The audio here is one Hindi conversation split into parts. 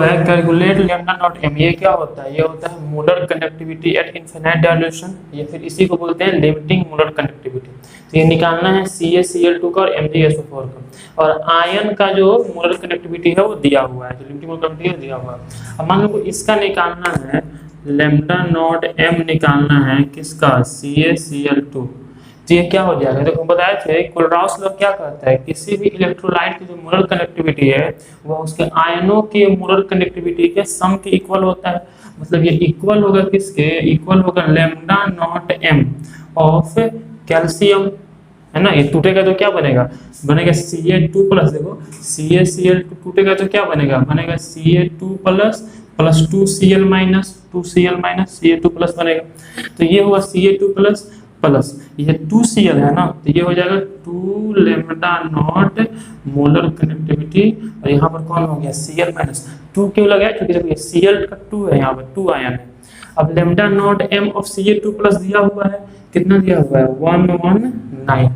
है कैलकुलेट लैम्डा नॉट एम। ये क्या होता है? ये होता है molar conductivity eight infinite dilution, या फिर इसी को बोलते हैं लिमिटिंग मोलर कंडक्टिविटी। तो ये निकालना है CaCl2 का और MgSO4 का, और आयन का जो मोलर कंडक्टिविटी है वो दिया हुआ है, जो लिमिटिंग मोलर कंडक्टिविटी दिया हुआ है। अब मान लो इसका निकालना है लैम्डा नॉट एम, निकालना है किसका? CaCl2। तो ये क्या हो जाएगा? देखो बताए थे कोलराउस लॉ क्या कहता है, किसी भी इलेक्ट्रोलाइट की जो मोलर कंडक्टिविटी है वह उसके आयनों के मोलर कंडक्टिविटी के सम के इक्वल होता है। मतलब ये इक्वल होगा किसके? इक्वल होगा lambda nought m of calcium, है ना। ये टूटेगा तो क्या बनेगा? बनेगा Ca2 प्लस, देखो CaCl2 टूटेगा तो क्या बनेगा? बनेगा Ca2 plus plus 2Cl minus, 2Cl minus Ca2 plus बनेगा। तो ये हुआ Ca2 प्लस प्लस ये 2Cl है ना, तो ये हो जाएगा 2 लैम्डा नॉट मोलर कंडक्टिविटी, और यहाँ पर कौन हो गया? Cl माइनस 2 क्यों लगा? क्योंकि जब ये Cl का 2 है, यहाँ पर 2 आयन है। अब lambda naught m of Ca2 plus दिया हुआ है, कितना दिया हुआ है? 119,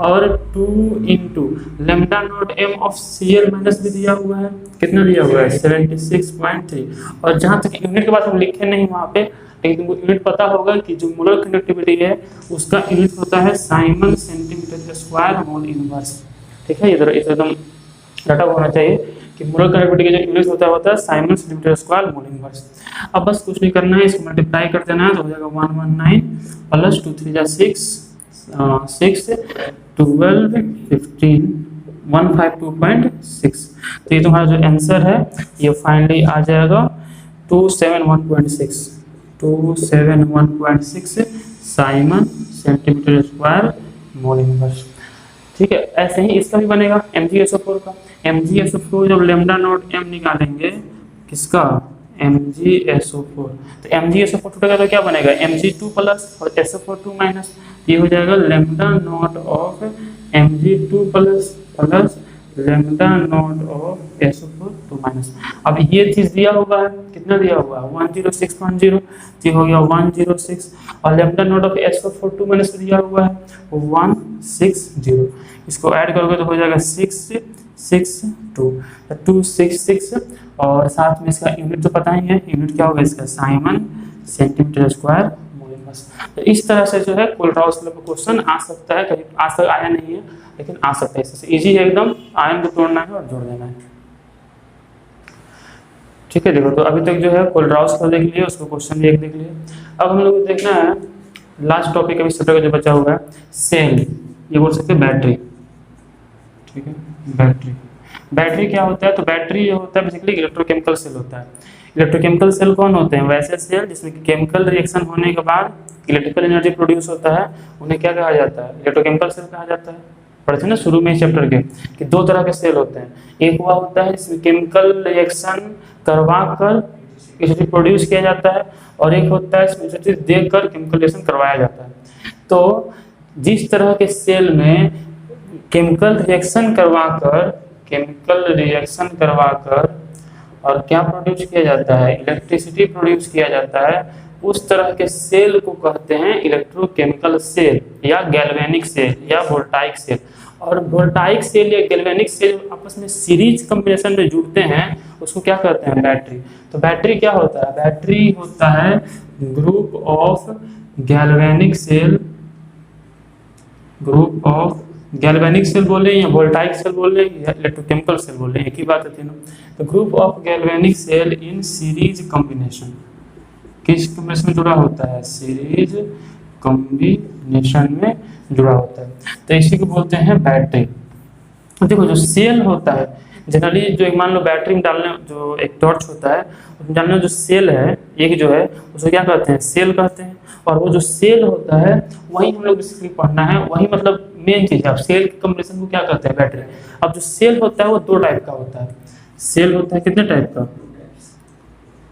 और 2 into lambda naught m of Cl minus भी दिया हुआ है, कितना दिया हुआ है? 76.3। और जहाँ तक यूनिट के बाद हम लिखे नहीं वहाँ पे, लेकिन तुमको यूनिट पता होगा कि जो मोलर कंडक्टिविटी है उसका यूनिट होता है Simon centimetre square mole inverse. ठीक है, इधर एकदम डाटा होना चाहिए कि मोलर कंडक्टिविटी का जो यूनिट होता है Simon centimetre square mole inverse. अब बस कुछ नहीं करना है, इसको मल्टीप्लाई कर देना है, तो हो जाएगा 119 प्लस 2 3 जा 6 6 12 15 152.6। तो ये तुम्हारा जो आंसर है ये फाइनली आ जाएगा 271.6 Simon centimetre square mole inverse. ठीक है, ऐसे ही इसका भी बनेगा MgSO4 का। MgSO4 जब लैम्डा नॉट m निकालेंगे किसका? MgSO4, तो MgSO4 टूटेगा तो क्या बनेगा? Mg2 प्लस और SO4 माइनस, ये हो जाएगा lambda naught of Mg2 plus plus lambda naught of SO4 minus. अब ये चीज दिया हुआ है, कितना दिया हुआ है? 106.0, ये हो गया 106, और lambda naught of SO4 minus दिया हुआ है 160। इसको ऐड करोगे तो हो जाएगा 662, 266, और साथ में इसका यूनिट तो पता ही है, यूनिट क्या होगा इसका? Simon centimetre square mole inverse. तो इस तरह से जो है कोलराउस लॉ का क्वेश्चन आ सकता है, कहीं आज तक आया नहीं है लेकिन आ सकता है। इससे इजी है एकदम, आयन को तोड़ना है और जोड़ देना है। ठीक है, देखो तो अभी तक जो है कोलराउस लॉ देख लिए, उसको क्वेश्चन भी एक देख लिए। अब हम लोग को देखना है लास्ट टॉपिक अभी सब्जेक्ट का जो बचा हुआ है सेल, ये बोल सकते हैं बैटरी। ठीक है, बैटरी क्या होता है? तो बैटरी ये होता है बेसिकली इलेक्ट्रोकेमिकल सेल होता है। इलेक्ट्रोकेमिकल सेल कौन होते हैं? वैसे सेल जिसमें केमिकल रिएक्शन होने के बाद इलेक्ट्रिकल एनर्जी प्रोड्यूस होता है, उन्हें क्या कहा जाता है? इलेक्ट्रोकेमिकल सेल कहा जाता है। पढ़े थे ना शुरू में चैप्टर के कि दो तरह के सेल होते हैं। एक हुआ होता है जिसमें केमिकल रिएक्शन करवा कर इलेक्ट्रिसिटी प्रोड्यूस किया जाता है, और एक होता है इसमें इलेक्ट्रिसिटी देकर केमिकल रिएक्शन करवाया जाता है। तो जिस तरह के सेल में केमिकल रिएक्शन करवाकर और क्या प्रोड्यूस किया जाता है? इलेक्ट्रिसिटी प्रोड्यूस किया जाता है, उस तरह के सेल को कहते हैं इलेक्ट्रोकेमिकल सेल या गैल्वेनिक सेल या वोल्टाइक सेल। और वोल्टाइक सेल या गैल्वेनिक सेल आपस में सीरीज कॉम्बिनेशन में जुड़ते हैं, उसको क्या कहते हैं? बैटरी। तो बैटरी क्या होता है? बैटरी होता है ग्रुप ऑफ गैल्वेनिक सेल बोले या वोल्टाइक सेल बोले या इलेक्ट्रोकेमिकल सेल बोले, एक ही बात है ना। तो group of galvanic cell in series combination, किस कॉम्बिनेशन में जुड़ा होता है? सीरीज कॉम्बिनेशन में जुड़ा होता है, तो इसी को बोलते हैं बैटरी। तो देखो जो सेल होता है जनरली, जो मान लो बैटरी में डालने जो एक टॉर्च होता है उसमें डालने जो सेल है एक जो है उसको क्या कहते हैं? सेल कहते हैं। और वो जो सेल होता है वही हम लोग बेसिकली पढ़ना है, वही मतलब मेन चीज है। अब सेल के कॉम्बिनेशन को क्या कहते हैं? बैटरी। अब जो सेल होता है वो दो टाइप का होता है। सेल होता है कितने टाइप का?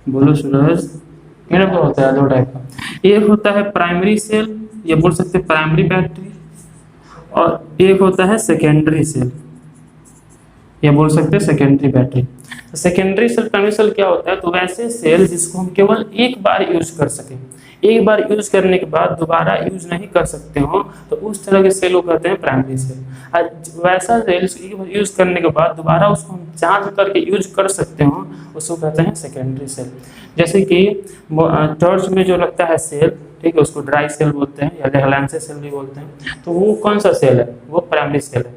बोलो सूरज, कितने का होता है? दो टाइप का। एक होता है प्राइमरी सेल, ये बोल सकते हैं प्राइमरी बैटरी, और एक होता है सेकेंडरी सेल, ये बोल सकते हैं सेकेंडरी बैटरी। तो सेकेंडरी सेल प्राइमरी सेल क्या होता है? तो वैसे सेल जिसको हम केवल एक बार यूज कर सकें, एक बार यूज करने के बाद दोबारा यूज नहीं कर सकते हो तो उस तरह के सेल को कहते हैं प्राइमरी सेल। वैसा सेल एक बार यूज करने के बाद दोबारा उसको हम चार्ज करके यूज कर सकते हो उसको कहते हैं सेकेंडरी सेल। जैसे कि टॉर्च में जो लगता है सेल, ठीक है, उसको ड्राई सेल बोलते हैं या लेहलांसे सेल भी बोलते हैं, तो वो कौन सा सेल है? वो प्राइमरी सेल है।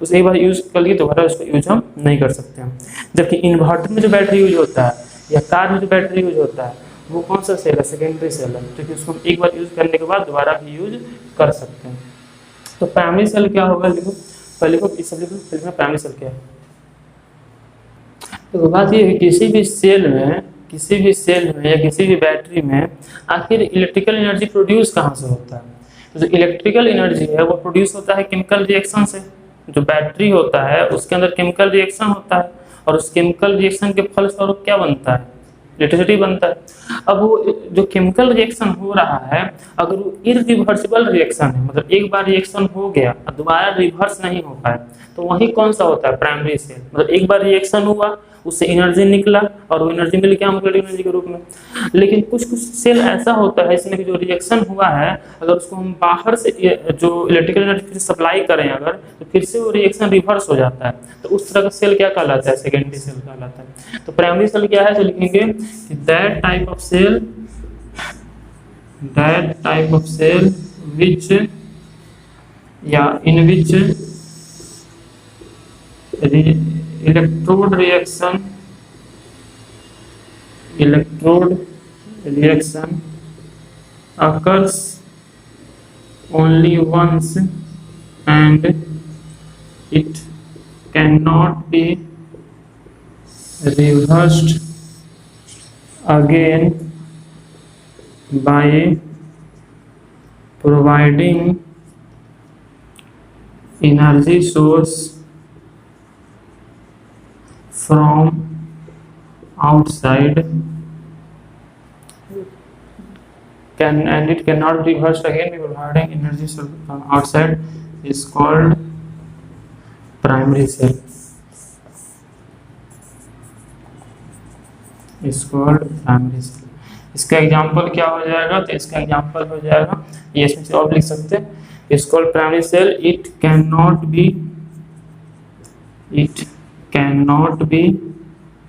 उसे एक बार यूज कर लिए दोबारा उसको यूज हम नहीं कर सकते हैं। जबकि इन्वर्टर में जो बैटरी यूज होता है या कार में जो बैटरी यूज होता है वो कौन सा सेल है? सेकेंडरी सेल है, क्योंकि उसको हम एक बार यूज करने के बाद दोबारा भी यूज कर सकते हैं। तो प्राइमरी सेल क्या होगा? लिखो पहले को इस सब लिखो, पहले प्राइमरी सेल क्या है। तो बात ये है किसी भी सेल में या किसी भी बैटरी में आखिर इलेक्ट्रिकल एनर्जी प्रोड्यूस कहाँ से होता है? तो जो इलेक्ट्रिकल एनर्जी है वो प्रोड्यूस होता है केमिकल रिएक्शन से। जो बैटरी होता है उसके अंदर केमिकल रिएक्शन होता है और उस केमिकल रिएक्शन के फलस्वरूप क्या बनता है? इलेक्ट्रिसिटी बनता है। अब वो जो केमिकल रिएक्शन हो रहा है अगर वो इरिवर्सिबल रिएक्शन है, मतलब एक बार रिएक्शन हो गया और दोबारा रिवर्स नहीं हो पाया, तो वही कौन सा होता है? Primary cell. मतलब एक बार रिएक्शन हुआ उससे एनर्जी निकला और वो एनर्जी मिल गया हमको एनर्जी के रूप में। लेकिन कुछ सेल ऐसा होता है इसमें कि जो रिएक्शन हुआ है अगर उसको हम बाहर से जो इलेक्ट्रिकल एनर्जी फिर सप्लाई करें अगर, तो फिर से वो रिएक्शन रिवर्स हो जाता है, तो उस तरह का सेल क्या कहलाता है? सेकेंडरी सेल कहलाता है। तो प्राइमरी सेल क्या है? तो लिखेंगे कि that type of cell which या in which electrode reaction occurs only once and it cannot be reversed again by providing energy source from outside and it cannot be reversed again by providing energy source from outside is called primary cell. Is called primary cell. इसका एग्जांपल क्या हो जाएगा? तो इसका एग्जांपल हो जाएगा ये, इसमें से और लिख सकते हैं, is called primary cell. It cannot be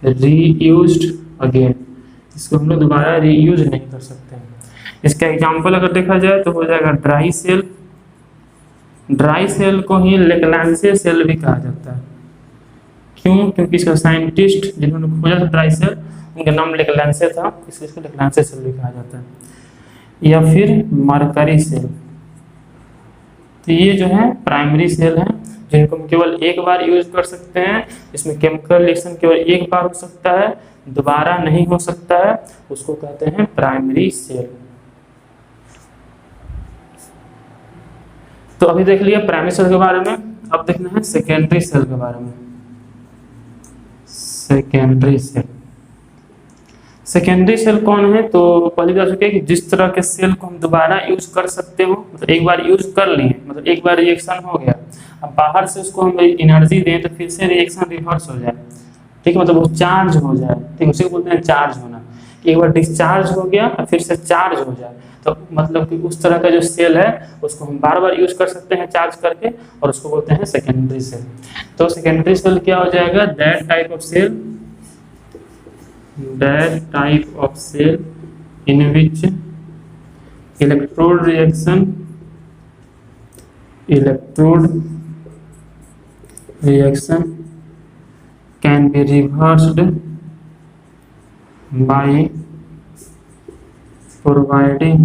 reused again. इसको हम लोग दोबारा रीयूज नहीं कर सकते हैं। इसका एग्जांपल अगर देखा जाए तो हो जाएगा ड्राई सेल। ड्राई सेल को ही लेग्रांजे सेल भी कहा जाता है। क्यों? क्योंकि इसका साइंटिस्ट जिन्होंने खोजा था ड्राई सेल उनका नाम लेग्रांजे था, इसलिए इसको लेग्रांजे सेल भी कहा जाता है। या फिर मरकरी सेल। तो ये जो है प्राइमरी सेल है जिनको हम केवल एक बार यूज कर सकते हैं। इसमें केमिकल रिएक्शन केवल एक बार हो सकता है, दोबारा नहीं हो सकता है, उसको कहते हैं प्राइमरी सेल। तो अभी देख लिया प्राइमरी सेल के बारे में, अब देखना है सेकेंडरी सेल के बारे में। सेकेंडरी सेल कौन है? तो पहले बता चुके हैं कि जिस तरह के सेल को हम दोबारा यूज कर सकते हो, मतलब एक बार यूज कर लिए, मतलब एक बार रिएक्शन हो गया, अब बाहर से उसको हम एनर्जी दें तो फिर से रिएक्शन रिवर्स हो जाए, ठीक है, मतलब वो चार्ज हो जाए, ठीक, उसी को बोलते हैं चार्ज होना। एक बार डिस्चार्ज हो गया और फिर से चार्ज हो जाए, तो मतलब कि उस तरह का जो सेल है उसको हम बार बार यूज कर सकते हैं चार्ज करके, और उसको बोलते हैं सेकेंडरी सेल। तो सेकेंडरी सेल क्या हो जाएगा? That type of cell in which electrode reaction can be reversed by providing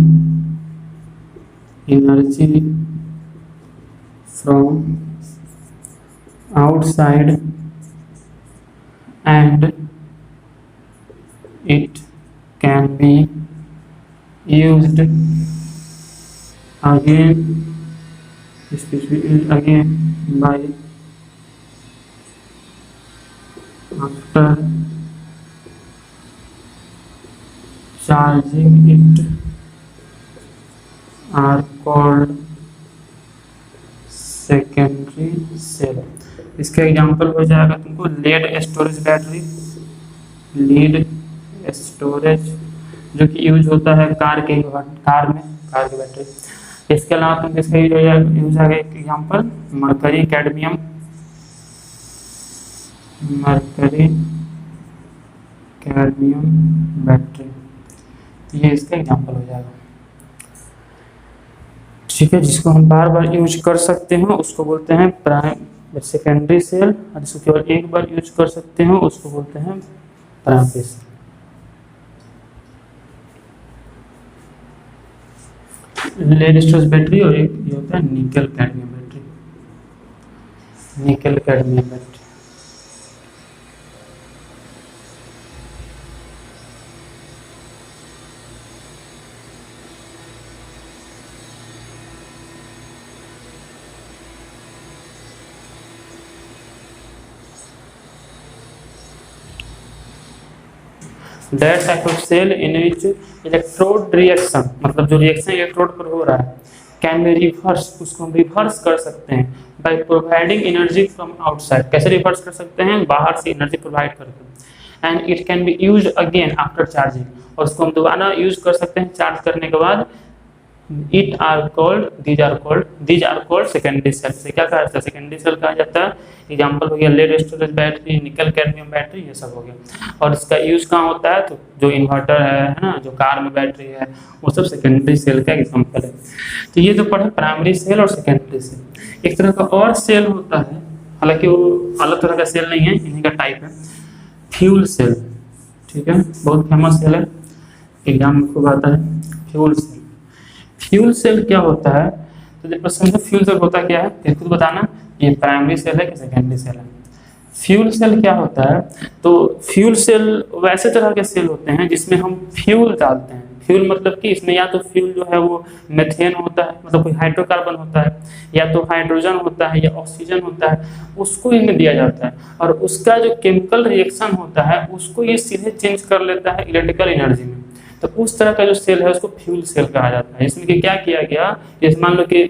energy from outside and it can be used again by after charging it are called secondary cell। इसका एग्जांपल हो जाएगा तुमको लीड स्टोरेज जो कि यूज होता है कार के कार की बैटरी। इसके अलावा तुम किसका यूज आगे एग्जाम्पल मरकरी कैडमियम बैटरी, ये इसका एग्जाम्पल हो जाएगा। ठीक है, जिसको हम बार बार यूज कर सकते हैं उसको बोलते हैं प्राइम सेकेंडरी सेल, और जिसको केवल एक बार यूज कर सकते हैं उसको बोलते हैं primary cell. Lead stress battery और एक ये होता है nickel cadmium battery. That type of cell in which electrode reaction, मतलब जो रिएक्शन इलेक्ट्रोड पर हो रहा है, कैन बी रिवर्स, उसको हम रिवर्स कर सकते हैं by providing energy from outside. कैसे रिवर्स कर सकते हैं? बाहर से एनर्जी प्रोवाइड करके। And it can be use again after charging, और उसको हम दोबारा यूज कर सकते हैं चार्ज करने के बाद। These are called secondary cell. से क्या कहा जाता है? सेकेंडरी सेल कहा जाता है। एग्जाम्पल हो गया lead storage battery, nickel cadmium battery, ये सब हो गया। और इसका यूज कहाँ होता है? तो जो इन्वर्टर है ना, जो कार में बैटरी है, वो सब सेकेंडरी सेल का एग्जाम्पल है। तो ये तो पढ़े प्राइमरी सेल और सेकेंडरी सेल। एक तरह का और सेल होता है, हालांकि वो अलग तरह का सेल नहीं है, इन्हीं का टाइप है, फ्यूल सेल। ठीक है, बहुत फेमस सेल है, एग्जाम में खूब आता है फ्यूल सेल। फ्यूल सेल क्या होता है? तो जब समझो फ्यूल सेल होता क्या है, फिर खुद बताना ये प्राइमरी सेल है कि सेकेंडरी सेल है। फ्यूल सेल क्या होता है? तो फ्यूल सेल वैसे तरह के सेल होते हैं जिसमें हम फ्यूल डालते हैं। फ्यूल मतलब कि इसमें या तो फ्यूल जो है वो मेथेन होता है, मतलब कोई हाइड्रोकार्बन होता है, या तो हाइड्रोजन होता है, या ऑक्सीजन होता है, उसको इनमें दिया जाता है। और उसका जो केमिकल रिएक्शन होता है उसको ये सीधे चेंज कर लेता है इलेक्ट्रिकल एनर्जी में। तो उस तरह का जो सेल है उसको फ्यूल सेल कहा जाता है। इसमें कि क्या किया गया, जैसे मान लो कि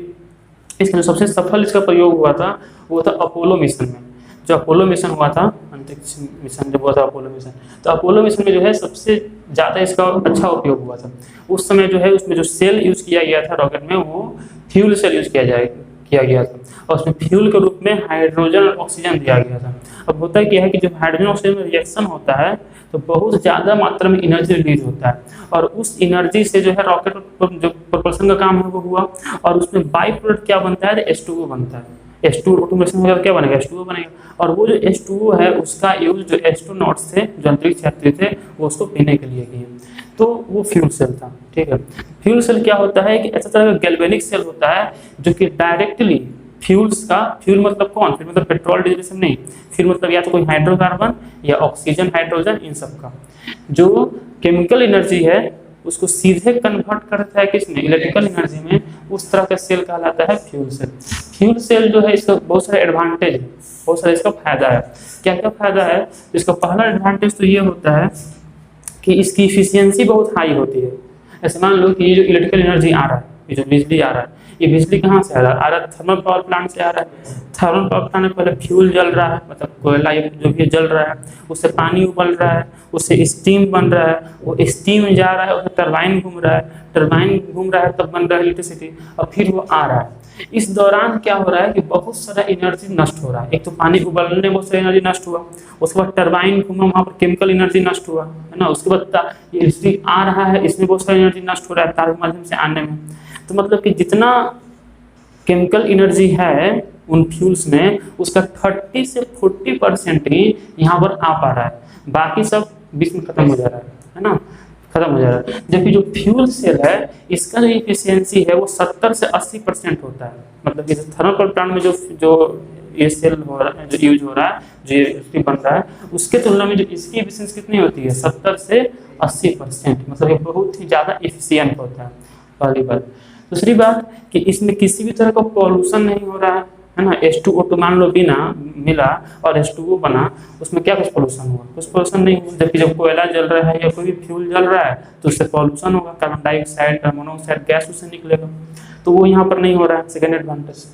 इसका सबसे सफल इसका प्रयोग हुआ था वो था अपोलो मिशन में। जो अपोलो मिशन हुआ था, अंतरिक्ष मिशन जब हुआ था अपोलो मिशन, तो अपोलो मिशन में जो है सबसे ज़्यादा इसका अच्छा उपयोग हुआ था। उस समय जो है उसमें जो सेल यूज़ किया गया था रॉकेट में, वो फ्यूल सेल यूज़ किया गया था, और उसमें फ्यूल के रूप में हाइड्रोजन और ऑक्सीजन दिया गया था। अब होता क्या है कि जब हाइड्रोजन ऑक्सीजन में रिएक्शन होता है तो बहुत ज़्यादा मात्रा में एनर्जी रिलीज होता है, और उस एनर्जी से जो है रॉकेट जो प्रोपल्शन का काम है वो हुआ, और उसमें बाई प्रोडक्ट क्या बनता है? H2O बनता है। H2O ऑटोमेशन होगा, क्या बनेगा? H2O बनेगा। और वो जो H2O है उसका यूज जो एस्ट्रोनॉट्स थे, जो अंतरिक्ष यात्री थे, वो उसको पीने के लिए किए, तो वो फ्यूल सेल था। ठीक है, फ्यूल सेल क्या होता है कि ऐसा तरह का गैल्वेनिक सेल होता है जो कि डायरेक्टली फ्यूल्स का, फ्यूल मतलब कौन? फ्यूल मतलब पेट्रोल डीजल से नहीं, फ्यूल मतलब या तो कोई हाइड्रोकार्बन या ऑक्सीजन, हाइड्रोजन, इन सब का जो केमिकल एनर्जी है उसको सीधे कन्वर्ट करता है किसमें? इलेक्ट्रिकल एनर्जी में। उस तरह का सेल कहलाता है फ्यूल सेल। फ्यूल सेल जो है इसका बहुत सारे एडवांटेज है, बहुत सारा इसका फायदा है। क्या क्या फायदा है? इसका पहला एडवांटेज तो ये होता है कि इसकी इफिशियंसी बहुत हाई होती है। ऐसे मान लो कि ये जो इलेक्ट्रिकल एनर्जी आ रहा है, ये जो बिजली आ रहा है, ये बिजली कहाँ से आ रहा है? थर्मल पावर प्लांट से आ रहा है। थर्मल पावर प्लांट में पहले फ्यूल जल रहा है, मतलब कोयला जो भी जल रहा है, उससे पानी उबल रहा है, उससे स्टीम बन रहा है, वो स्टीम जा रहा है, उससे टरबाइन घूम रहा है, टरबाइन घूम रहा है तब बन रहा है इलेक्ट्रिसिटी, और फिर वो आ रहा है। इस दौरान क्या हो रहा है कि बहुत सारा एनर्जी नष्ट हो रहा है। एक तो पानी उबलने में बहुत सारा एनर्जी नष्ट हुआ, उसके बाद टरबाइन घूमा, वहाँ पर केमिकल एनर्जी नष्ट हुआ, है ना। उसके बाद ये इलेक्ट्रिसिटी आ रहा है, इसमें बहुत सारी एनर्जी नष्ट हो रहा है तार के माध्यम से आने में। तो मतलब कि जितना केमिकल एनर्जी है उन फ्यूल्स में, उसका 30 से 40% ही यहाँ पर आ पा रहा है, बाकी सब बीच में खत्म हो जा रहा है ना, खत्म हो जा रहा है। जबकि जो फ्यूल सेल है इसका जो इफिशियंसी है वो 70 से 80% होता है। मतलब कि थर्मल पावर प्लांट में जो ये सेल हो रहा है, जो यूज हो रहा है, जो ये बन रहा है, उसके तुलना में जो इसकी एफिशिएंसी कितनी होती है? 70 से 80%। मतलब ये बहुत ही ज़्यादा एफिशिएंट होता है, पहली बात। दूसरी बात कि इसमें किसी भी तरह का पॉल्यूशन नहीं हो रहा है ना। H2O तो मान लो बिना मिला और H2O बना, उसमें क्या कुछ पॉल्यूशन हुआ? कुछ पॉल्यूशन नहीं हुआ। जबकि जब कोयला जल रहा है या कोई भी फ्यूल जल रहा है तो उससे पॉल्यूशन होगा, carbon dioxide, carbon monoxide gas उससे निकलेगा, तो वो यहाँ पर नहीं हो रहा है। Second advantage.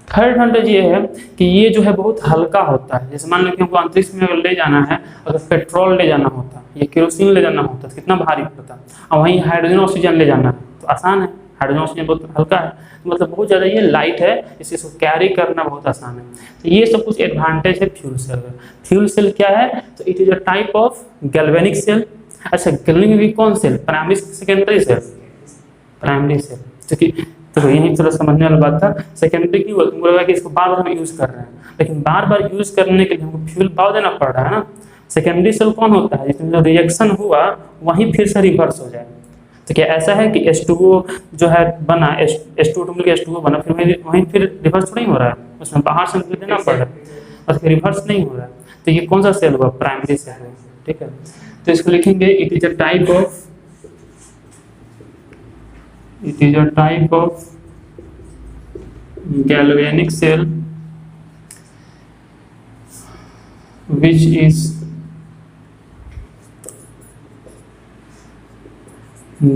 थर्ड एडवांटेज ये है कि ये जो है बहुत हल्का होता है। जैसे मान लो कि हमको अंतरिक्ष में अगर ले जाना है, अगर पेट्रोल ले जाना होता ये केरोसिन ले जाना होता तो कितना भारी पड़ता, और वहीं हाइड्रोजन ऑक्सीजन ले जाना तो आसान है, हाइड्रोजन ऑक्सीजन बहुत हल्का है, तो मतलब बहुत ज़्यादा ये लाइट है, इसको कैरी करना बहुत आसान है। तो ये सब कुछ एडवांटेज है फ्यूल सेल का। फ्यूल सेल क्या है, तो it is a type of galvanic cell. अच्छा, गैल्वेनिक भी कौन cell, primary secondary cell, primary cell. तो यही थोड़ा समझने वाला बात था। सेकेंडरी की बोला कि इसको बार बार हम यूज़ कर रहे हैं, लेकिन बार बार यूज़ करने के लिए हमको फ्यूल पावर देना पड़ रहा है ना। सेकेंडरी सेल कौन होता है, जिसमें जो रिएक्शन हुआ वहीं फिर से रिवर्स हो जाए। तो क्या ऐसा है कि H2O जो है बना, H2O मिलकर H2O बना, फिर वहीं फिर रिवर्स नहीं हो रहा है, उसमें बाहर से देना पड़ रहा है और फिर रिवर्स नहीं हो रहा है। तो ये कौन सा सेल हुआ, प्राइमरी सेल है, ठीक है। तो इसको लिखेंगे it is a type of, it is a type of galvanic cell which is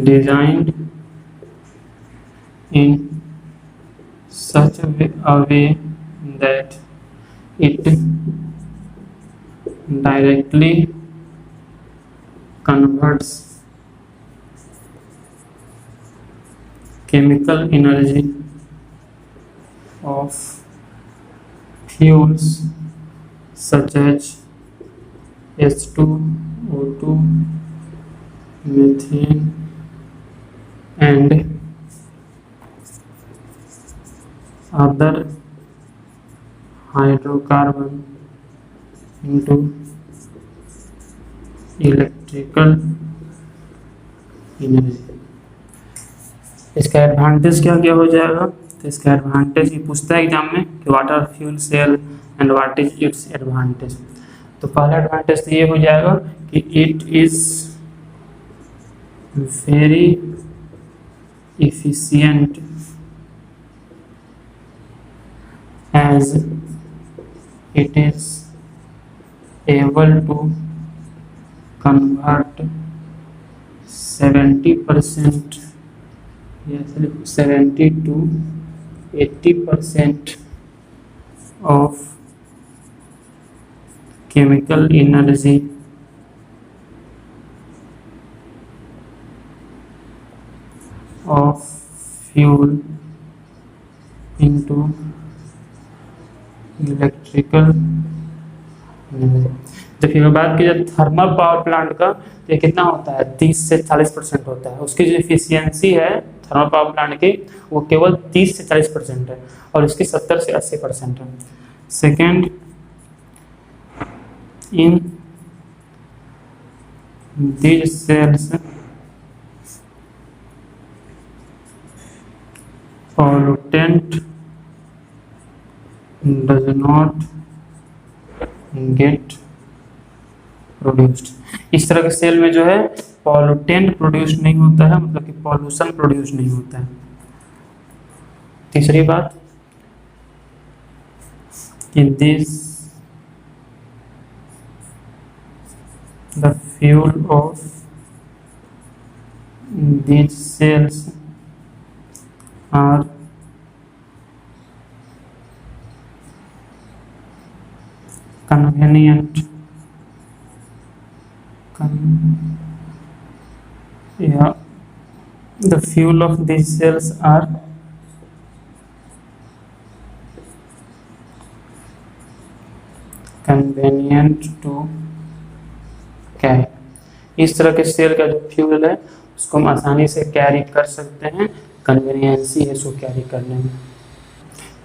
designed in such a way that it directly converts chemical energy of fuels such as H2O2, methane and other hydrocarbon into electrical energy। इसका एडवांटेज क्या क्या हो जाएगा, तो इसका एडवांटेज ये पूछता है एग्जाम में कि what are fuel cell and what is its advantage. तो पहला एडवांटेज तो ये हो जाएगा कि it is very efficient as it is able to convert 70% 70 to 80% of chemical energy of fuel into electrical energy। तो फिर बात की जाए थर्मल पावर प्लांट का, तो ये कितना होता है, 30 से 40% होता है। उसकी जो इफिशियंसी है थर्मल पावर प्लांट की वो केवल 30 से 40% है, और इसकी 70 से 80% है। Second, in these cells pollutant does not get produced. इस तरह के सेल में जो है पॉल्यूटेंट प्रोड्यूस नहीं होता है, मतलब कि पॉल्यूशन प्रोड्यूस नहीं होता है। तीसरी बात, in this the fuel of these cells are convenient the fuel of these cells are convenient to carry। इस तरह के सेल का जो फ्यूल है उसको हम आसानी से कैरी कर सकते हैं, कन्वीनियंसी है इसको कैरी करने में।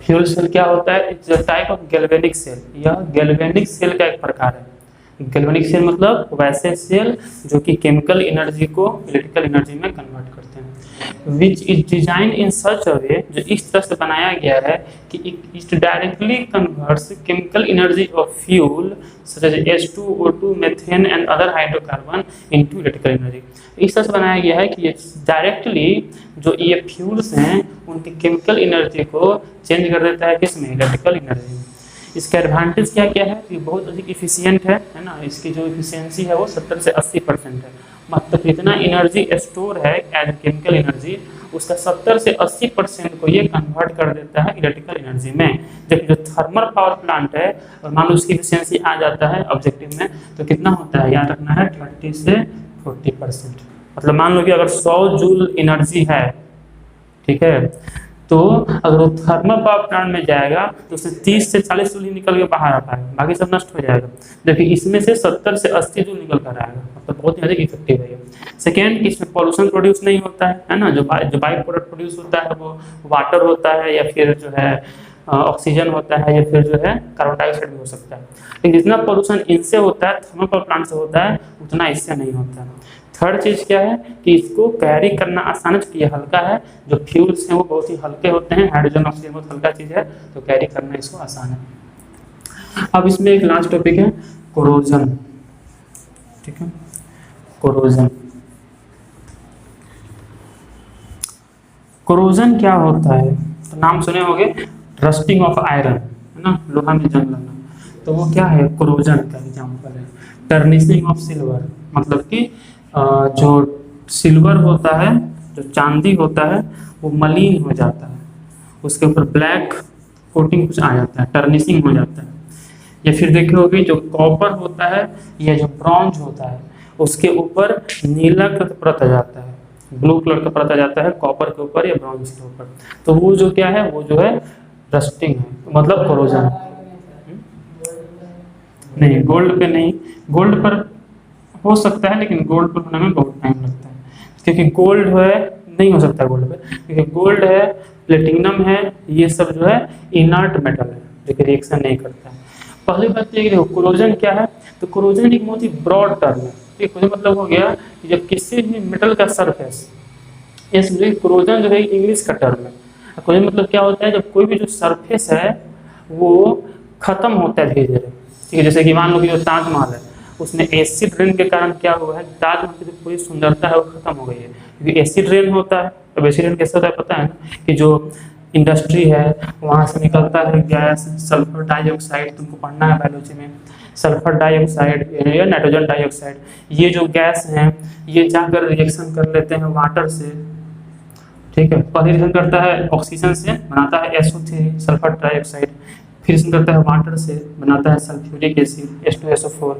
फ्यूल सेल क्या होता है, it's a type of galvanic cell. यह गैल्वेनिक सेल का एक प्रकार है। गैल्वेनिक सेल मतलब वैसे सेल जो कि केमिकल एनर्जी को इलेक्ट्रिकल एनर्जी में कन्वर्ट करते हैं। विच इज डिजाइन इन सच अ वे, जो इस तरह से बनाया गया है कि it directly converts chemical energy of fuel such as H2O2, methane and other hydrocarbon into electrical energy. इस तरह से बनाया गया है कि ये डायरेक्टली जो ये फ्यूल्स हैं उनकी केमिकल एनर्जी को चेंज कर देता है किसमें, इलेक्ट्रिकल एनर्जी में। इसका एडवांटेज क्या क्या है, ये बहुत अधिक इफिशियंट है ना। इसकी जो इफिशियंसी है वो 70 से 80% है। मतलब इतना एनर्जी स्टोर है एज केमिकल एनर्जी, उसका 70 से 80% को ये कन्वर्ट कर देता है इलेक्ट्रिकल एनर्जी में। जबकि जो थर्मल पावर प्लांट है, और मान लो उसकी एफिशिएंसी आ जाता है ऑब्जेक्टिव में, तो कितना होता है याद रखना है 30 से 40%। मतलब मान लो कि अगर 100 जूल एनर्जी है, ठीक है, तो अगर वो थर्मल पावर प्लांट में जाएगा तो उससे 30 से 40 जूल ही निकल के बाहर आ पाएगा, बाकी सब नष्ट हो जाएगा। जबकि इसमें से 70 से 80 जूल निकल कर आएगा, मतलब बहुत ही अधिक इफेक्टिव है ये। सेकेंड, इसमें पॉल्यूशन प्रोड्यूस नहीं होता है ना, जो बाई प्रोडक्ट प्रोड्यूस होता है वो वाटर होता है, या फिर जो है ऑक्सीजन होता है, या फिर जो है कार्बन डाइऑक्साइड भी हो सकता है। लेकिन जितना पॉल्यूशन इनसे होता है, थर्मल पावर प्लांट से होता है, उतना इससे नहीं होता है। थर्ड चीज़ क्या है कि इसको कैरी करना आसान है, क्योंकि ये हल्का है। जो फ्यूल्स हैं वो बहुत ही हल्के होते हैं, हाइड्रोजन ऑक्सीजन बहुत हल्का चीज़ है, तो कैरी करना इसको आसान है। अब इसमें एक लास्ट टॉपिक है कोरोजन, ठीक है, कोरोजन। कोरोजन क्या होता है, तो नाम सुने होंगे, रस्टिंग ऑफ आयरन, है ना, लोहा में जंग लगना। तो वो क्या है, कोरोजन का एग्जाम्पल है। टर्निशिंग ऑफ सिल्वर, मतलब कि जो सिल्वर होता है, जो चांदी होता है, वो मलिन हो जाता है, उसके ऊपर ब्लैक कोटिंग कुछ आ जाता है, टर्निशिंग हो जाता है। या फिर देखे होगे जो कॉपर होता है या जो ब्रॉन्ज होता है, उसके ऊपर नीला का परत आ जाता है, ब्लू कलर का परत आ जाता है कॉपर के ऊपर या ब्रॉन्ज के ऊपर, तो वो जो क्या है, वो जो है रस्टिंग है, मतलब कोरोजन। नहीं, गोल्ड पे नहीं, गोल्ड पर हो सकता है, लेकिन गोल्ड पर होने में बहुत टाइम लगता है, क्योंकि गोल्ड है नहीं हो सकता गोल्ड पे, क्योंकि गोल्ड है, प्लेटिनम है, ये सब जो है इनर्ट मेटल है, जो कि रिएक्शन नहीं करता है। पहली बात ये देखो कोरोजन क्या है, तो कोरोजन एक बहुत ही ब्रॉड टर्म है। ठीक है, मतलब हो गया कि जब किसी भी मेटल का सरफेस, इसलिए कोरोजन जो है इंग्लिश का टर्म है। कोरोजन मतलब क्या होता है, जब कोई भी जो सरफेस है वो खत्म होता है धीरे धीरे। ठीक है, जैसे कि मान लो कि जो ताजमहल है, उसमें एसिड रेन के कारण क्या हुआ है, ताजमहल की जो पूरी सुंदरता है वो खत्म हो गई है, क्योंकि एसिड रेन होता है। अब एसिड रेन कैसे होता है पता है ना, कि जो इंडस्ट्री है वहाँ से निकलता है गैस सल्फर डाइऑक्साइड, तुमको पढ़ना है बायोलॉजी में, सल्फर डाइऑक्साइड या नाइट्रोजन डाइऑक्साइड, ये जो गैस हैं ये जाकर रिएक्शन कर लेते हैं वाटर से। ठीक है, पहले रिएक्शन करता है ऑक्सीजन से, बनाता है SO3 सल्फर डाइऑक्साइड, फिर रिएक्शन करता है वाटर से, बनाता है सल्फ्यूरिक एसिड H2SO4।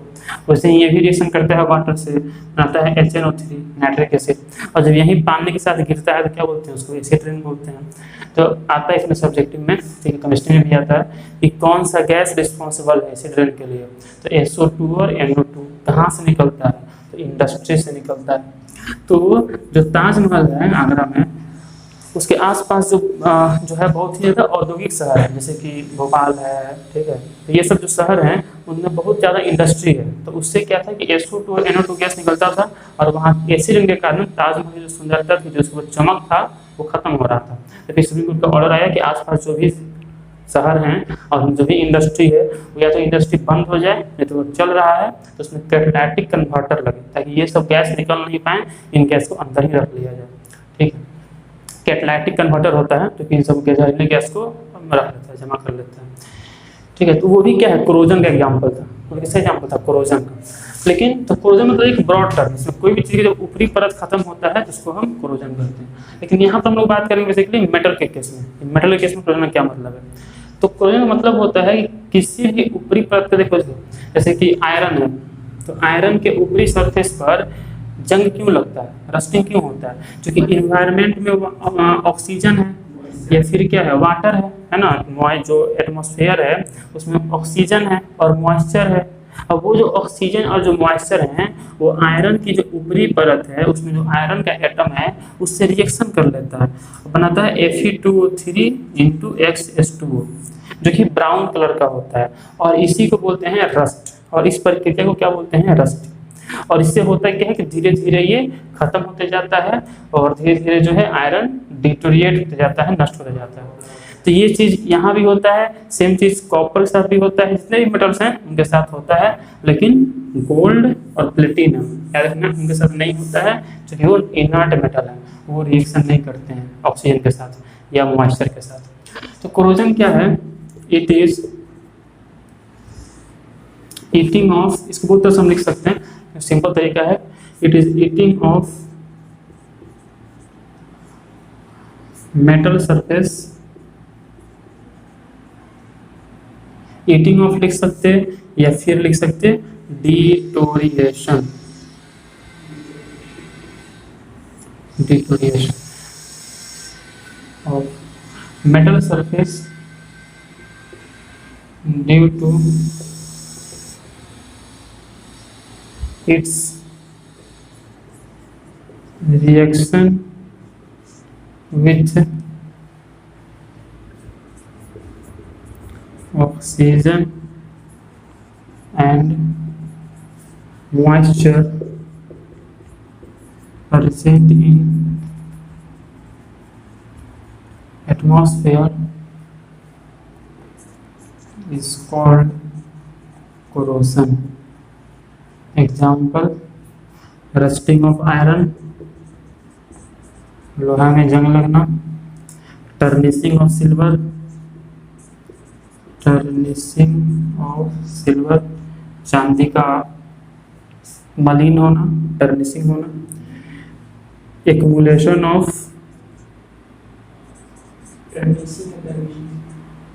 वैसे ही ये भी रिएक्शन करता है वाटर से, बनाता है HNO3 नाइट्रिक एसिड। और जब यही पानी के साथ गिरता है तो क्या बोलते हैं उसको, एसिड रेन बोलते हैं। तो आता है इसमें सब्जेक्टिव में, ठीक है, केमिस्ट्री में भी आता है कि कौन सा गैस रिस्पॉन्सिबल है एसिड रेन के लिए। तो SO2 और NO2 कहाँ से निकलता है, तो इंडस्ट्री से निकलता है। तो जो ताजमहल है आगरा में, उसके आसपास जो है बहुत ही ज़्यादा औद्योगिक शहर है, जैसे कि भोपाल है, ठीक है, तो ये सब जो शहर हैं उनमें बहुत ज़्यादा इंडस्ट्री है। तो उससे क्या था कि SO2 और NO2 गैस निकलता था, और वहाँ एसिड रेन के कारण ताजमहल की जो सुंदरता थी, जो उसको चमक था, वो खत्म हो रहा था। तो फिर सुप्रीम कोर्ट का ऑर्डर आया कि आसपास जो भी शहर हैं और जो भी इंडस्ट्री है, वो या तो इंडस्ट्री बंद हो जाए, नहीं तो वो चल रहा है तो उसमें कैटालिटिक कन्वर्टर लगे, ताकि ये सब गैस निकल नहीं पाए, इन गैस को अंदर ही रख लिया जाए। ठीक है, कैटालिटिक कन्वर्टर होता है, तो इन सब जहरीले गैस को रख लेता है, जमा कर लेता है। ठीक है, तो वो भी क्या है, कोरोजन का एग्जाम्पल था। वो किसका एग्जाम्पल था, कोरोजन का। लेकिन तो कोरोजन मतलब एक ब्रॉड टर्म, इसमें कोई भी चीज़ की जब ऊपरी परत खत्म होता है तो उसको हम कोरोजन कहते हैं। लेकिन यहाँ पर हम लोग बात करेंगे बेसिकली मेटल के केस में। मेटल के केस में कोरोजन का क्या मतलब है, तो कोरोजन का मतलब होता है कि किसी भी ऊपरी परत का, देखो जैसे कि आयरन है, तो आयरन के ऊपरी सरफेस पर जंग क्यों लगता है, रस्टिंग क्यों होता है, क्योंकि इन्वायरमेंट में ऑक्सीजन है या फिर क्या है, वाटर है ना, जो एटमॉस्फेयर है उसमें ऑक्सीजन है और मॉइस्चर है। अब वो जो ऑक्सीजन और जो मॉइस्चर हैं वो आयरन की जो ऊपरी परत है उसमें जो आयरन का एटम है उससे रिएक्शन कर लेता है, बनाता है Fe2O3 × XH2O, जो कि ब्राउन कलर का होता है, और इसी को बोलते हैं रस्ट। और इस प्रक्रिया को क्या बोलते हैं, रस्ट। और इससे होता है क्या है कि धीरे धीरे ये खत्म होते जाता है, और धीरे धीरे जो है आयरन डिटोरिएट होते जाता है, नष्ट होते जाता है। तो ये चीज़ यहाँ भी होता है, सेम चीज़ कॉपर के साथ भी होता है, जितने भी मेटल्स हैं उनके साथ होता है। लेकिन गोल्ड और प्लेटिनम याद रखना उनके साथ नहीं होता है, क्योंकि वो इनर्ट मेटल है, वो रिएक्शन नहीं करते हैं ऑक्सीजन के साथ या मॉइस्चर के साथ। तो कोरोजन क्या है, इट इज ईटिंग ऑफ, इसको बहुत तरह से हम लिख सकते हैं, सिंपल तरीका है, it is eating of metal surface eating of लिख सकते या फिर लिख सकते deterioration, deterioration of metal surface due to its reaction with oxygen and moisture present in atmosphere is called corrosion. Example, rusting of iron, लोहा में जंग लगना, टर्निशिंग ऑफ सिल्वर, टर्निशिंग ऑफ सिल्वर चांदी का मलिन होना, टर्निशिंग होना, एक्यूमुलेशन ऑफ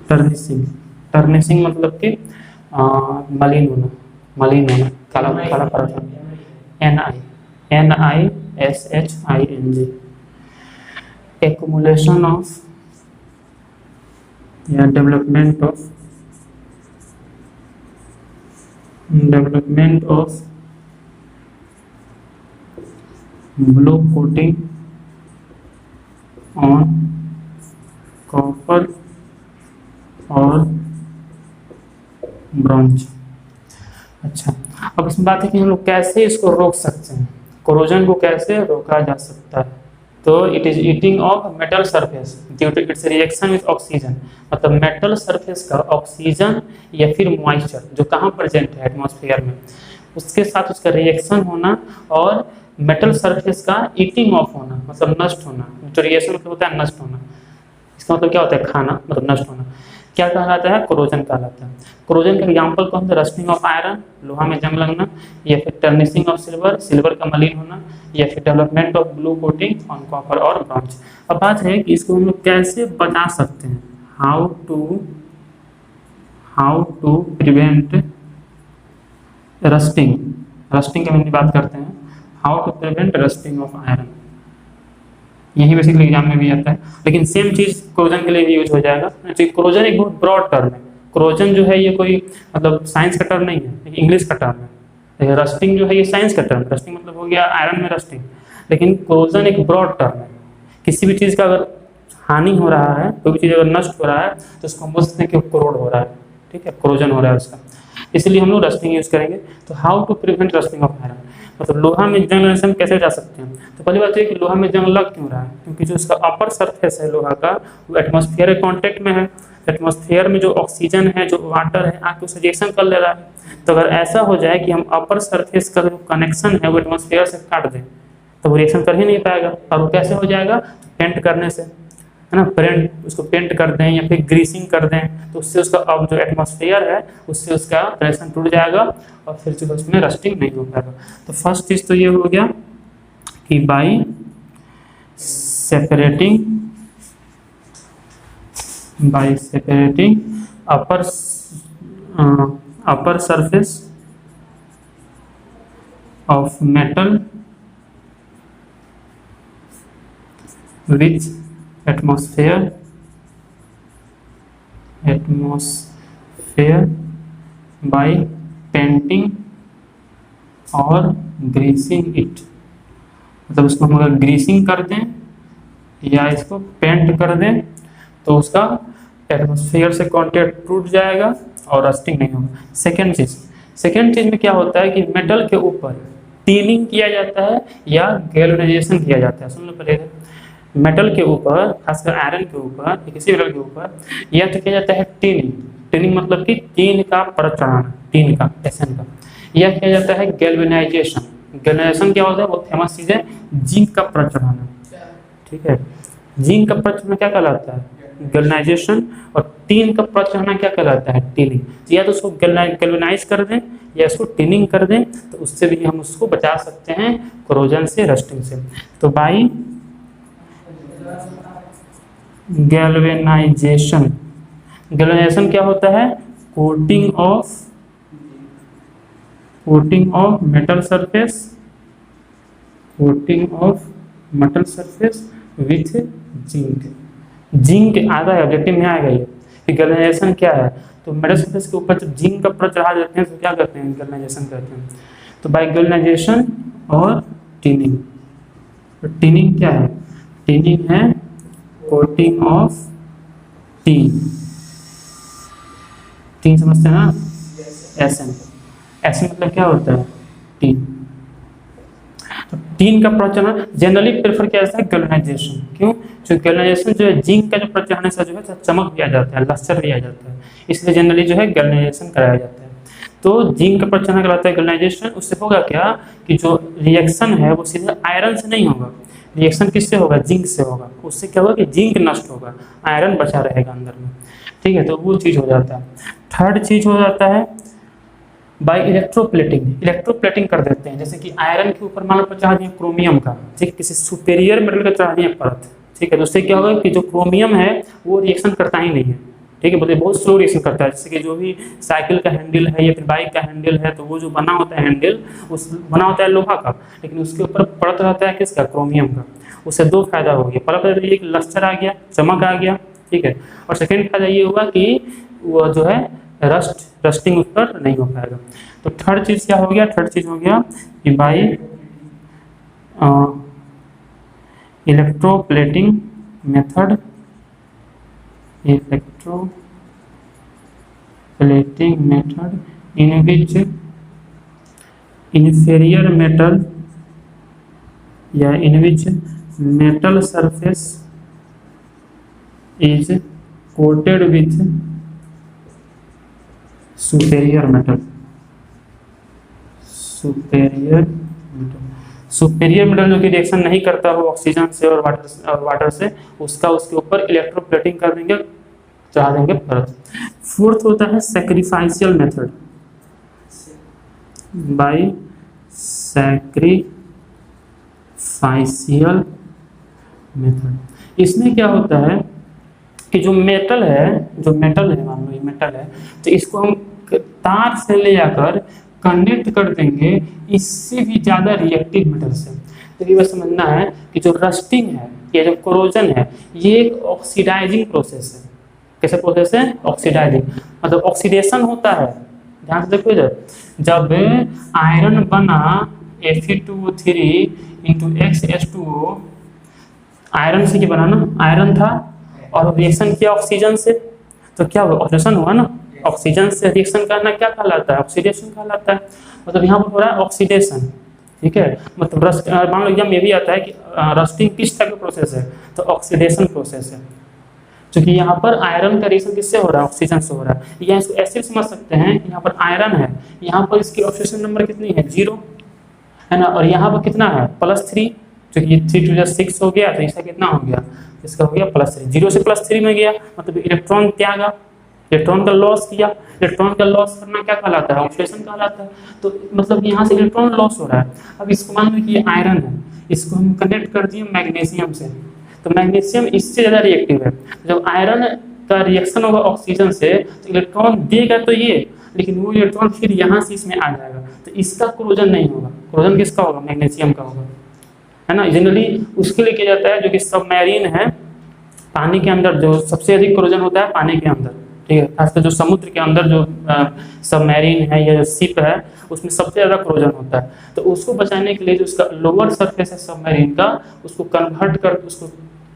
टर्निशिंग, टर्निशिंग मतलब कि मलिन होना, मलिन होना, काला काला पड़ना, NISHING, accumulation of या development of blue coating on copper और ब्रॉन्ज। अच्छा, अब इसमें बात है कि हम लोग कैसे इसको रोक सकते हैं, कोरोजन को कैसे रोका जा सकता है। तो it is eating of metal surface due to its reaction with oxygen, मतलब मेटल सरफेस का ऑक्सीजन या फिर मॉइस्चर जो कहाँ प्रेजेंट है एटमॉस्फेयर में, उसके साथ उसका रिएक्शन होना और मेटल सरफेस का ईटिंग ऑफ होना मतलब नष्ट होना। जो रिएक्शन मतलब होता है नष्ट होना, इसका मतलब क्या होता है खाना, मतलब नष्ट होना, क्या कहलाता है, कोरोजन कहलाता है। कोरोजन का एग्जाम्पल कौन सा, रस्टिंग ऑफ आयरन, लोहा में जंग लगना, या फिर टर्निशिंग ऑफ सिल्वर, सिल्वर का मलिन होना, या फिर development of blue coating on copper और ब्रॉन्ज। अब बात है कि इसको हम लोग कैसे बचा सकते हैं, how to prevent rusting, rusting की हम बात करते हैं, how to prevent rusting of iron, यही बेसिकली एग्जाम में भी आता है। लेकिन सेम चीज़ कोरोजन के लिए भी यूज हो जाएगा। कोरोजन एक बहुत ब्रॉड टर्म है, कोरोजन जो है ये कोई मतलब साइंस का टर्म नहीं है, इंग्लिश का टर्म है। रस्टिंग जो है ये साइंस का टर्म, रस्टिंग मतलब हो गया आयरन में रस्टिंग, लेकिन कोरोजन एक ब्रॉड टर्म है। किसी भी चीज़ का अगर हानि हो रहा है, कोई भी चीज़ अगर नष्ट हो रहा है तो उसको हम बोल सकते हैं कि कोरोड हो रहा है, ठीक है, कोरोजन हो रहा है उसका, इसलिए हम लोग रस्टिंग यूज करेंगे। तो how to prevent rusting of iron, मतलब लोहा में जंग लगने से हम कैसे बचा सकते हैं। तो पहली बात है कि लोहा में जंग लग क्यों रहा है, क्योंकि जो उसका अपर सरफेस है लोहा का वो एटमॉस्फेयर के कांटेक्ट में है, एटमॉस्फेयर में जो ऑक्सीजन है जो वाटर है आके उसे रिएक्शन कर ले रहा है। तो अगर ऐसा हो जाए कि हम अपर सरफेस का जो कनेक्शन है वो एटमॉस्फेयर से काट दें तो वो रिएक्शन कर ही नहीं पाएगा। और वो कैसे हो जाएगा, पेंट करने से, है ना, पेंट, उसको पेंट कर दें या फिर ग्रीसिंग कर दें तो उससे उसका अब जो एटमॉस्फेयर है उससे उसका रिएक्शन टूट जाएगा और फिर जो उसमें रस्टिंग नहीं हो पाएगा। तो फर्स्ट चीज़ तो ये हो गया कि by separating upper surface of metal with atmosphere by painting और greasing it, मतलब उसको हम अगर ग्रीसिंग कर दें या इसको पेंट कर दें तो उसका एटमॉस्फेयर से कांटेक्ट टूट जाएगा और रस्टिंग नहीं होगा। सेकेंड चीज़ में क्या होता है कि मेटल के ऊपर टीनिंग किया जाता है या गैल्वेनाइजेशन किया जाता है। सुन लो पहले, मेटल के ऊपर, खासकर आयरन के ऊपर, किसी मेटल के ऊपर या तो किया जाता है टीनिंग मतलब कि टीन का परत चढ़ाना, टीन का, एसन का, या किया जाता है गैल्वेनाइजेशन क्या होता है, बहुत फेमस चीज़ है, जिंक का परत चढ़ाना, ठीक है। जिंक का परत चढ़ाना क्या कहलाता है, गैल्वेनाइजेशन, और टीन का परत चढ़ाना क्या कहलाता है, टीनिंग। तो या तो उसको गैल्वेनाइज कर दें या इसको टीनिंग कर दें तो उससे भी हम उसको बचा सकते हैं कोरोजन से, रस्टिंग से। तो बाई गैल्वेनाइजेशन। गैल्वेनाइजेशन क्या होता है? Coating of metal surface, coating of metal surface with zinc. Zinc आता है ऑब्जेक्टिव में आएगा ये कि गैल्वेनाइजेशन क्या है। तो मेटल सरफेस के ऊपर जब जिंक का परत चढ़ा देते हैं तो क्या करते हैं? गैल्वेनाइजेशन करते हैं। तो बाय गैल्वेनाइजेशन और टिनिंग। तो टिनिंग क्या है? टिनिंग है कोटिंग ऑफ टीन। टीन समझते हैं ना? एसएन। एसएन मतलब क्या होता है? टीन। तो टीन का प्रचलन जनरली प्रेफर किया जाता है गैल्वेनाइजेशन। क्यों? क्योंकि गैल्वेनाइजेशन जो है जिंक का जो प्रचलन से जो है चमक भी आ जाता है, लस्टर भी आ जाता है, इसलिए जनरली जो है गैल्वेनाइजेशन कराया जाता है। तो जिंक का प्रचलन कराता है गैल्वेनाइजेशन। उससे होगा क्या कि जो रिएक्शन है वो सीधे आयरन से नहीं होगा, रिएक्शन किससे होगा? जिंक से होगा। उससे क्या होगा कि जिंक नष्ट होगा, आयरन बचा रहेगा अंदर में। ठीक है, तो वो चीज़ हो जाता है। थर्ड चीज हो जाता है बाय इलेक्ट्रोप्लेटिंग। इलेक्ट्रोप्लेटिंग कर देते हैं, जैसे कि आयरन के ऊपर मान लो चढ़ा दिया क्रोमियम का, ठीक, किसी सुपेरियर मेटल का चढ़ा दिया परत, ठीक है, तो उससे क्या होगा कि जो क्रोमियम है वो रिएक्शन करता ही नहीं है, ठीक है, बोलते बहुत स्लो रिएक्शन करता है। जैसे कि जो भी साइकिल का हैंडल है या फिर बाइक का हैंडल है, तो वो जो बना होता है हैंडल, उस बना होता है लोहा का, लेकिन उसके ऊपर परत रहता है किसका? क्रोमियम का। उससे दो फायदा हो गया, परत एक लस्टर आ गया, चमक आ गया, ठीक है, और सेकेंड फायदा ये हुआ कि वो जो है रस्टिंग उस पर नहीं हो पाएगा। तो थर्ड चीज क्या हो गया? थर्ड चीज हो गया कि by electroplating method, electroplating method in which inferior metal या in which metal surface is coated with superior metal। Superior metal जो कि रिएक्शन नहीं करता हो ऑक्सीजन से और वाटर से, उसका उसके ऊपर इलेक्ट्रोप्लेटिंग कर देंगे, चढ़ा देंगे परत। फोर्थ होता है सैक्रिफाइशियल मेथड, बाय सैक्रिफाइशियल मेथड। इसमें क्या होता है कि जो मेटल है मान लो ये मेटल है, तो इसको हम तार से ले जाकर कनेक्ट कर देंगे इससे भी ज़्यादा रिएक्टिव मेटल से। तो ये बस समझना है कि जो रस्टिंग है या जो कोरोजन है ये एक ऑक्सीडाइजिंग प्रोसेस है। कैसे प्रोसेस है? ऑक्सीडाइजिंग, मतलब ऑक्सीडेशन होता है। ध्यान से देखो इधर, जब आयरन बना Fe2O3 इंटू XH2O, आयरन से क्या बना ना? आयरन था और रिएक्शन किया ऑक्सीजन से, तो क्या हुआ? ऑक्सीडेशन हुआ ना। ऑक्सीजन से रिएक्शन करना क्या कहलाता है? ऑक्सीडेशन कहलाता है। मतलब यहाँ पर हो रहा है ऑक्सीडेशन, ठीक है, मतलब रस्ट। मान लो एग्जाम ये भी आता है कि रस्टिंग किस टाइप का प्रोसेस है, तो ऑक्सीडेशन प्रोसेस है, क्योंकि यहाँ पर आयरन का रिएक्शन किससे हो रहा है? ऑक्सीजन से हो रहा है। या इसको ऐसे समझ सकते हैं कि यहाँ पर आयरन है, यहाँ पर इसकी ऑक्सीडेशन नंबर कितनी है? 0 है ना, और यहाँ पर कितना है? +3, क्योंकि 3 2 6 हो गया, तो इसका कितना हो गया? इसका हो गया +3। 0 से +3 में गया, मतलब इलेक्ट्रॉन त्यागा, इलेक्ट्रॉन का लॉस किया। इलेक्ट्रॉन का लॉस करना क्या कहलाता है? ऑक्सीडेशन कहलाता है। तो मतलब यहाँ से इलेक्ट्रॉन लॉस हो रहा है। अब इसको मान लो कि ये आयरन है, इसको हम कनेक्ट कर दिए मैग्नीशियम से, तो मैग्नीशियम इससे ज़्यादा रिएक्टिव है। जब आयरन का रिएक्शन होगा ऑक्सीजन से, तो इलेक्ट्रॉन देगा तो ये, लेकिन वो इलेक्ट्रॉन फिर यहाँ से इसमें आ जाएगा, तो इसका क्रोजन नहीं होगा। क्रोजन किसका होगा? मैग्नीशियम का होगा, है ना। जनरली उसके लिए किया जाता है जो कि सबमरीन है, पानी के अंदर जो सबसे अधिक क्रोजन होता है पानी के अंदर, ठीक है, खासकर जो समुद्र के अंदर जो सबमरीन है या जो शिप है उसमें सबसे ज़्यादा क्रोजन होता है। तो उसको बचाने के लिए जो उसका लोअर सरफेस है सबमरीन का, उसको कन्वर्ट कर, उसको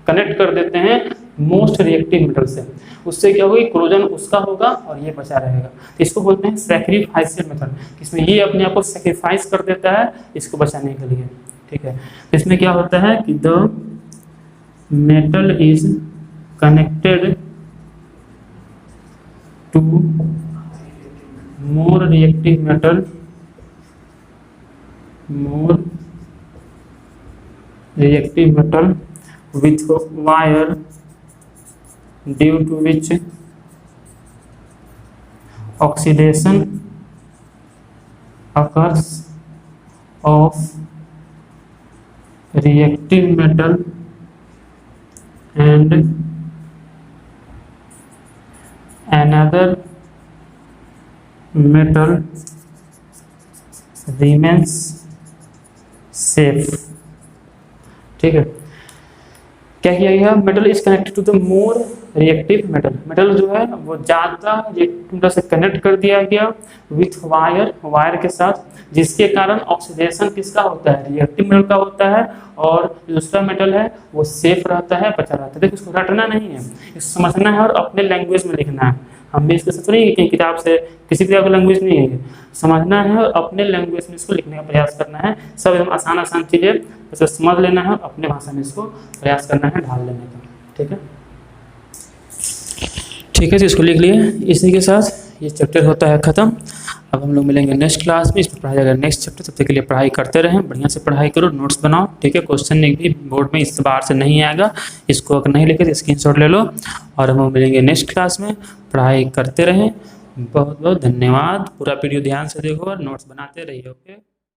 कनेक्ट कर देते हैं मोस्ट रिएक्टिव मेटल से। उससे क्या होगा? क्रोजन उसका होगा और ये बचा रहेगा। तो इसको बोलते हैं सैक्रिफाइशियल मेथड, इसमें ये अपने आप को सैक्रिफाइस कर देता है इसको बचाने के लिए, ठीक है। इसमें क्या होता है कि the metal is connected to more reactive metal, with wire due to which oxidation occurs of reactive metal and another metal remains safe। ठीक है, क्या किया गया, metal is connected to the more reactive metal, metal जो है वो ज़्यादा रिएक्टिव मेटल से कनेक्ट कर दिया गया विथ वायर, वायर के साथ, जिसके कारण ऑक्सीडेशन किसका होता है, रिएक्टिव मेटल का होता है, और दूसरा मेटल है वो सेफ रहता है, बचा रहता है। देखो इसको रटना नहीं है, इसको समझना है और अपने लैंग्वेज में लिखना है। हम भी इसके साथ नहीं कहीं किताब से, किसी किताब का लैंग्वेज नहीं है, समझना है और अपने लैंग्वेज में इसको लिखने का प्रयास करना है। सब एकदम आसान आसान चीज़ें इसको समझ लेना है, अपने भाषा में इसको प्रयास करना है ढाल लेने का। ठीक है, ठीक है, तो इसको लिख लिए। इसी के साथ ये चैप्टर होता है ख़त्म। अब हम लोग मिलेंगे नेक्स्ट क्लास में, इस पर पढ़ाई जाएगा नेक्स्ट चैप्टर। तब तक के लिए पढ़ाई करते रहें, बढ़िया से पढ़ाई करो, नोट्स बनाओ। ठीक है, क्वेश्चन एक भी बोर्ड में इस बार से नहीं आएगा, इसको अगर नहीं लिखे तो स्क्रीनशॉट ले लो। और हम लोग मिलेंगे नेक्स्ट क्लास में, पढ़ाई करते रहें। बहुत बहुत धन्यवाद। पूरा वीडियो ध्यान से देखो और नोट्स बनाते रहिए। ओके।